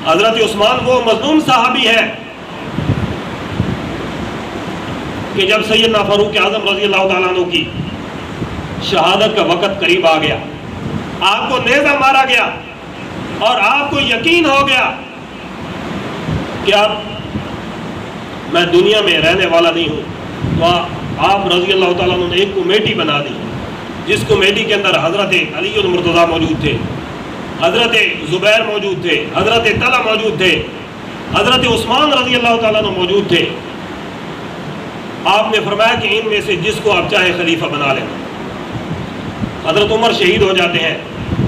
حضرت عثمان وہ مظلوم صحابی ہے کہ جب سیدنا فاروق اعظم رضی اللہ تعالیٰ عنہ کی شہادت کا وقت قریب آ گیا، آپ کو نیزہ مارا گیا اور آپ کو یقین ہو گیا کہ اب میں دنیا میں رہنے والا نہیں ہوں، تو آپ رضی اللہ تعالیٰ عنہ نے ایک کمیٹی بنا دی، جس کمیٹی کے اندر حضرت علی المرتضیٰ موجود تھے، حضرت زبیر موجود تھے، حضرت طلحہ موجود تھے، حضرت عثمان رضی اللہ تعالیٰ عنہ موجود تھے۔ آپ نے فرمایا کہ ان میں سے جس کو آپ چاہے خلیفہ بنا لینا۔ حضرت عمر شہید ہو جاتے ہیں،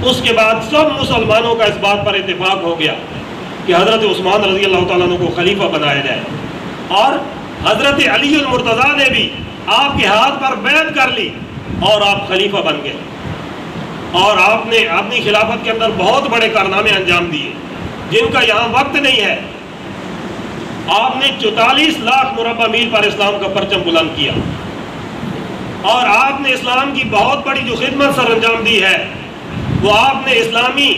اس کے بعد سب مسلمانوں کا اس بات پر اتفاق ہو گیا کہ حضرت عثمان رضی اللہ تعالیٰ عنہ کو خلیفہ بنایا جائے، اور حضرت علی المرتضیٰ نے بھی آپ کے ہاتھ پر بیعت کر لی اور آپ خلیفہ بن گئے، اور آپ نے اپنی خلافت کے اندر بہت بڑے کارنامے انجام دیے جن کا یہاں وقت نہیں ہے۔ آپ نے 44 لاکھ مربع میل پر اسلام کا پرچم بلند کیا، اور آپ نے اسلام کی بہت بڑی جو خدمت سر انجام دی ہے وہ آپ نے اسلامی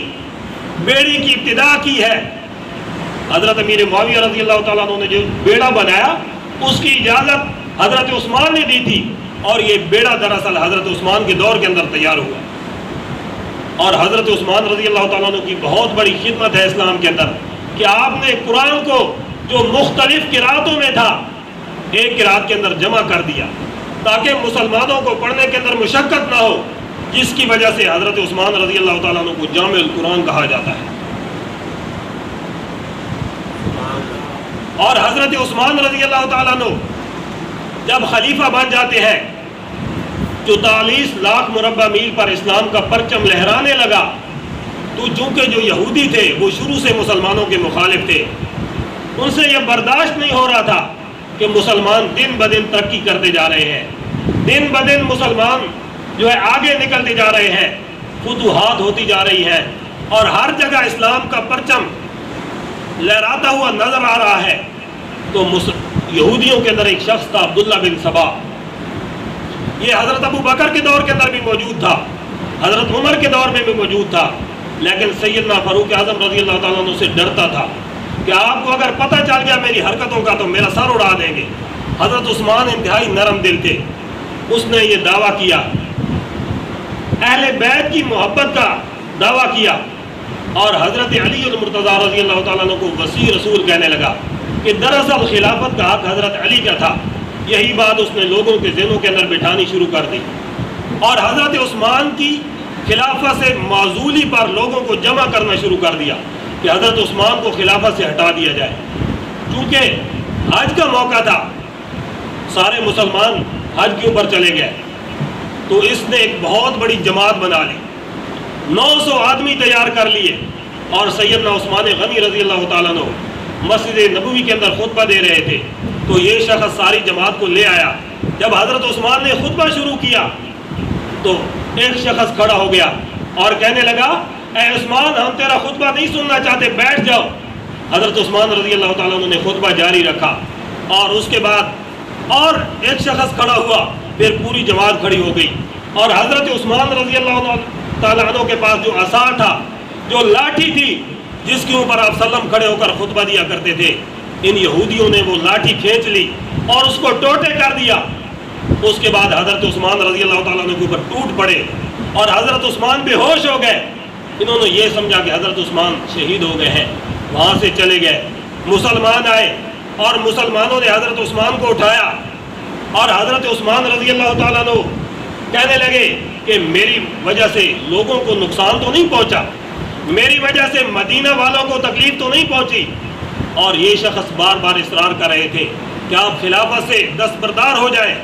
بیڑی کی ابتدا کی ہے۔ حضرت امیر معاویہ رضی اللہ تعالیٰ عنہ نے جو بیڑا بنایا اس کی اجازت حضرت عثمان نے دی تھی، اور یہ بیڑا دراصل حضرت عثمان کے دور کے اندر تیار ہوا، اور حضرت عثمان رضی اللہ تعالیٰ عنہ کی بہت بڑی خدمت ہے اسلام کے اندر کہ آپ نے قرآن کو جو مختلف قراتوں میں تھا ایک قرات کے اندر جمع کر دیا تاکہ مسلمانوں کو پڑھنے کے اندر مشقت نہ ہو، جس کی وجہ سے حضرت عثمان رضی اللہ تعالیٰ عنہ کو جامع القرآن کہا جاتا ہے۔ اور حضرت عثمان رضی اللہ تعالیٰ عنہ جب خلیفہ بن جاتے ہیں 44 لاکھ مربع میل پر اسلام کا پرچم لہرانے لگا، تو چونکہ جو یہودی تھے وہ شروع سے مسلمانوں کے مخالف تھے، ان سے یہ برداشت نہیں ہو رہا تھا کہ مسلمان دن بدن ترقی کرتے جا رہے ہیں، دن بدن مسلمان جو ہے آگے نکلتے جا رہے ہیں، فتوحات ہوتی جا رہی ہیں، اور ہر جگہ اسلام کا پرچم لہراتا ہوا نظر آ رہا ہے۔ تو یہودیوں کے اندر ایک شخص تھا عبداللہ بن سبا، یہ حضرت ابو بکر کے دور کے اندر بھی موجود تھا، حضرت عمر کے دور میں بھی موجود تھا، لیکن سیدنا فاروق اعظم رضی اللہ تعالیٰ عنہ سے ڈرتا تھا کہ آپ کو اگر پتہ چل گیا میری حرکتوں کا تو میرا سر اڑا دیں گے۔ حضرت عثمان انتہائی نرم دل تھے، اس نے یہ دعویٰ کیا، اہل بیت کی محبت کا دعویٰ کیا، اور حضرت علی المرتضیٰ رضی اللہ تعالیٰ عنہ کو وسیع رسول کہنے لگا کہ دراصل خلافت کا حق حضرت علی کا تھا۔ یہی بات اس نے لوگوں کے ذہنوں کے اندر بٹھانی شروع کر دی، اور حضرت عثمان کی خلافت سے معزولی پر لوگوں کو جمع کرنا شروع کر دیا کہ حضرت عثمان کو خلافت سے ہٹا دیا جائے۔ چونکہ حج کا موقع تھا، سارے مسلمان حج کے اوپر چلے گئے، تو اس نے ایک بہت بڑی جماعت بنا لی، 900 آدمی تیار کر لیے، اور سیدنا عثمان غنی رضی اللہ تعالیٰ عنہ مسجد نبوی کے اندر خطبہ دے رہے تھے، تو یہ شخص ساری جماعت کو لے آیا۔ جب حضرت عثمان نے خطبہ شروع کیا تو ایک شخص کھڑا ہو گیا اور کہنے لگا اے عثمان، ہم تیرا خطبہ نہیں سننا چاہتے، بیٹھ جاؤ۔ حضرت عثمان رضی اللہ تعالیٰ عنہ نے خطبہ جاری رکھا، اور اس کے بعد اور ایک شخص کھڑا ہوا، پھر پوری جماعت کھڑی ہو گئی، اور حضرت عثمان رضی اللہ تعالیٰ عنہ کے پاس جو عصا تھا، جو لاٹھی تھی جس کے اوپر آپ سلم کھڑے ہو کر خطبہ دیا کرتے تھے، ان یہودیوں نے وہ لاٹھی کھینچ لی اور اس کو ٹوٹے کر دیا۔ اس کے بعد حضرت عثمان رضی اللہ تعالیٰ عنہ کے اوپر ٹوٹ پڑے، اور حضرت عثمان بے ہوش ہو گئے۔ انہوں نے یہ سمجھا کہ حضرت عثمان شہید ہو گئے ہیں، وہاں سے چلے گئے۔ مسلمان آئے اور مسلمانوں نے حضرت عثمان کو اٹھایا، اور حضرت عثمان رضی اللہ تعالیٰ عنہ کہنے لگے کہ میری وجہ سے لوگوں کو نقصان تو نہیں پہنچا، میری وجہ سے مدینہ والوں کو تکلیف تو نہیں پہنچی۔ اور یہ شخص بار بار اصرار کر رہے تھے کہ آپ خلافت سے دستبردار ہو جائیں،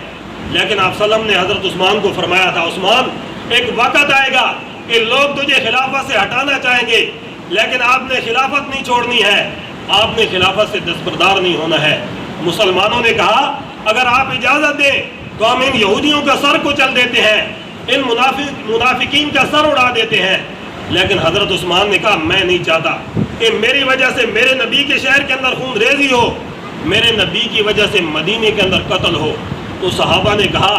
لیکن آپ صلی اللہ علیہ وسلم نے حضرت عثمان کو فرمایا تھا عثمان ایک وقت آئے گا کہ لوگ تجھے خلافت سے ہٹانا چاہیں گے، لیکن آپ نے خلافت نہیں چھوڑنی ہے، آپ نے خلافت سے دستبردار نہیں ہونا ہے۔ مسلمانوں نے کہا اگر آپ اجازت دیں تو ہم ان یہودیوں کا سر کچل دیتے ہیں، ان منافقین کا سر اڑا دیتے ہیں، لیکن حضرت عثمان نے کہا میں نہیں چاہتا کہ میری وجہ سے میرے نبی کے شہر کے اندر خون ریزی ہو، میرے نبی کی وجہ سے مدینے کے اندر قتل ہو۔ تو صحابہ نے کہا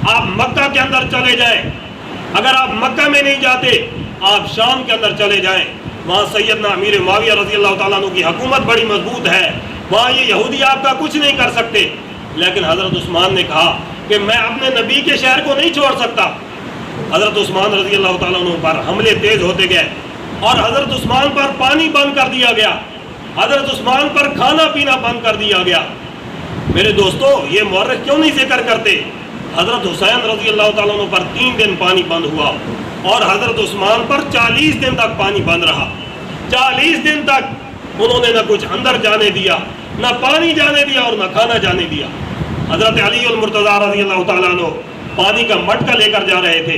آپ مکہ کے اندر چلے جائیں، اگر آپ مکہ میں نہیں جاتے آپ شام کے اندر چلے جائیں، وہاں سیدنا امیر معاویہ رضی اللہ تعالیٰ عنہ کی حکومت بڑی مضبوط ہے، وہاں یہ یہودی آپ کا کچھ نہیں کر سکتے. لیکن حضرت عثمان نے کہا کہ میں اپنے نبی کے شہر کو نہیں چھوڑ سکتا. حضرت عثمان رضی اللہ تعالیٰ عنہ پر حملے تیز ہوتے گئے اور حضرت عثمان پر پانی بند کر دیا گیا، حضرت عثمان پر کھانا پینا بند کر دیا گیا. میرے دوستو، یہ مورخ کیوں نہیں ذکر کرتے؟ حضرت حسین رضی اللہ تعالیٰ عنہ پر 3 دن پانی بند ہوا اور حضرت عثمان پر 40 دن تک پانی بند رہا. 40 دن تک انہوں نے نہ کچھ اندر جانے دیا، نہ پانی جانے دیا اور نہ کھانا جانے دیا. حضرت علی المرتضیٰ رضی اللہ تعالیٰ عنہ پانی کا مٹکا لے کر جا رہے تھے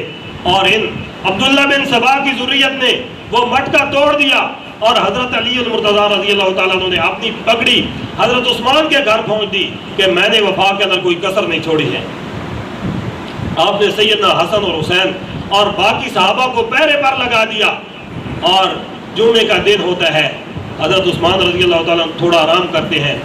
اور ان عبداللہ بن سبا کی ذریت نے وہ مٹکا توڑ دیا اور حضرت علی المرتضیٰ رضی اللہ تعالیٰ عنہ نے اپنی پگڑی حضرت عثمان کے گھر پہنچ دی کہ میں نے وفا کے اندر کوئی کسر نہیں چھوڑی ہے. آپ نے سیدنا حسن اور حسین اور باقی صحابہ کو پہرے پر لگا دیا اور جمعے کا دن ہوتا ہے. حضرت عثمان رضی اللہ تعالیٰ عنہ تھوڑا آرام کرتے ہیں.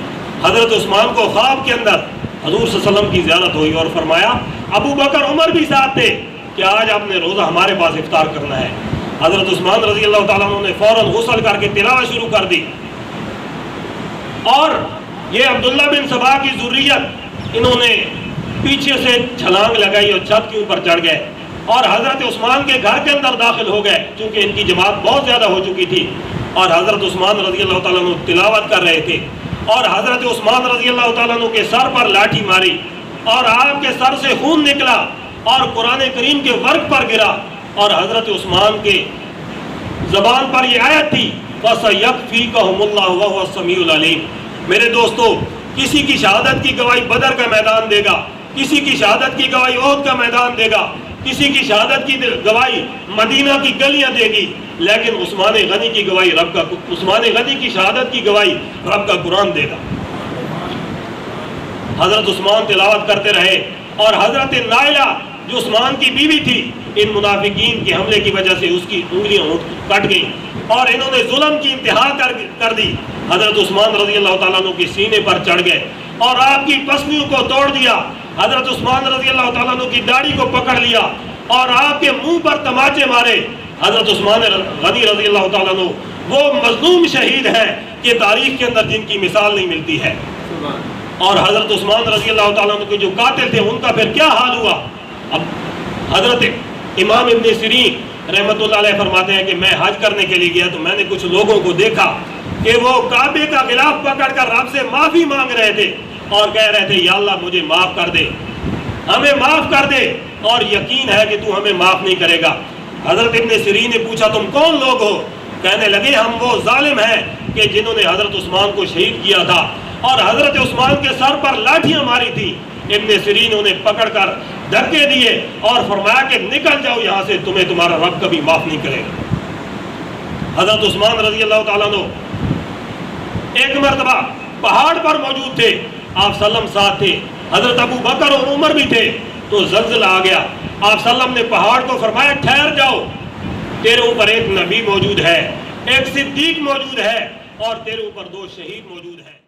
حضرت عثمان کو خواب کے اندر حضور صلی اللہ علیہ وسلم کی زیارت ہوئی اور فرمایا ابو بکر عمر بھی ساتھ تھے کہ آج آپ نے روزہ ہمارے پاس افطار کرنا ہے. حضرت عثمان رضی اللہ تعالیٰ عنہ نے فوراً غسل کر کے تلاوت شروع کر دی اور یہ عبداللہ بن سبا کی ذریت انہوں نے پیچھے سے چھلانگ لگائی اور چھت کے اوپر چڑھ گئے اور حضرت عثمان کے گھر کے اندر داخل ہو گئے چونکہ ان کی جماعت بہت زیادہ ہو چکی تھی. اور حضرت عثمان رضی اللہ تعالیٰ عنہ تلاوت کر رہے تھے اور حضرت عثمان رضی اللہ تعالیٰ عنہ کے سر پر لاٹھی ماری اور آپ کے سر سے خون نکلا اور قرآن کریم کے ورق پر گرا اور حضرت عثمان کے زبان پر یہ آیت تھی فَسَيَكْفِيكَهُمُ اللَّهُ وَهُوَ السَّمِيعُ الْعَلِيمُ. میرے دوستو، کسی کی شہادت کی گواہی بدر کا میدان دے گا، کسی کی شہادت کی گواہی احد کا میدان دے گا، کسی کی شہادت کی گواہی مدینہ کی گلیاں دے گی، لیکن عثمان غنی کی گواہی عثمان غنی کی شہادت کی گواہی رب کا قرآن دے گا. حضرت عثمان تلاوت کرتے رہے اور حضرت نائلہ جو عثمان کی بیوی تھی ان منافقین کے حملے کی وجہ سے اس کی انگلیاں کٹ گئیں اور انہوں نے ظلم کی انتہا کر دی. حضرت عثمان رضی اللہ تعالیٰ عنہ کے سینے پر چڑھ گئے اور آپ کی پسلیوں کو توڑ دیا. حضرت عثمان رضی اللہ تعالیٰ عنہ کی داڑھی کو پکڑ لیا اور آپ کے منہ پر تماچے مارے. حضرت عثمان غنی رضی اللہ تعالیٰ عنہ وہ مظلوم شہید ہے کہ تاریخ کے اندر جن کی مثال نہیں ملتی ہے. اور حضرت عثمان رضی اللہ تعالیٰ عنہ کے جو قاتل تھے ان کا پھر کیا حال ہوا؟ اب حضرت امام ابن سیرین رحمۃ اللہ علیہ فرماتے ہیں کہ میں حج کرنے کے لیے گیا تو میں نے کچھ لوگوں کو دیکھا کہ وہ کعبے کا غلاف پکڑ کر رب سے معافی مانگ رہے تھے اور کہہ رہے تھے یا اللہ مجھے معاف کر دے، ہمیں معاف کر دے، اور یقین ہے کہ تو ہمیں معاف نہیں کرے گا. حضرت ابن سیرین نے پوچھا تم کون لوگ ہو؟ کہنے لگے ہم وہ ظالم ہیں کہ جنہوں نے حضرت عثمان کو شہید کیا تھا اور حضرت عثمان کے سر پر لاٹھیاں ماری تھی. ابن سیرین انہیں پکڑ کر دھکے دیے اور فرمایا کہ نکل جاؤ یہاں سے، تمہیں تمہارا رب کبھی معاف نہیں کرے گا. حضرت عثمان رضی اللہ تعالیٰ عنہ ایک مرتبہ پہاڑ پر موجود تھے، آپ سلم ساتھ تھے، حضرت ابو بکر اور عمر بھی تھے، تو زلزلہ آ گیا. آپ سلم نے پہاڑ کو فرمایا ٹھہر جاؤ، تیرے اوپر ایک نبی موجود ہے، ایک صدیق موجود ہے اور تیرے اوپر 2 شہید موجود ہیں.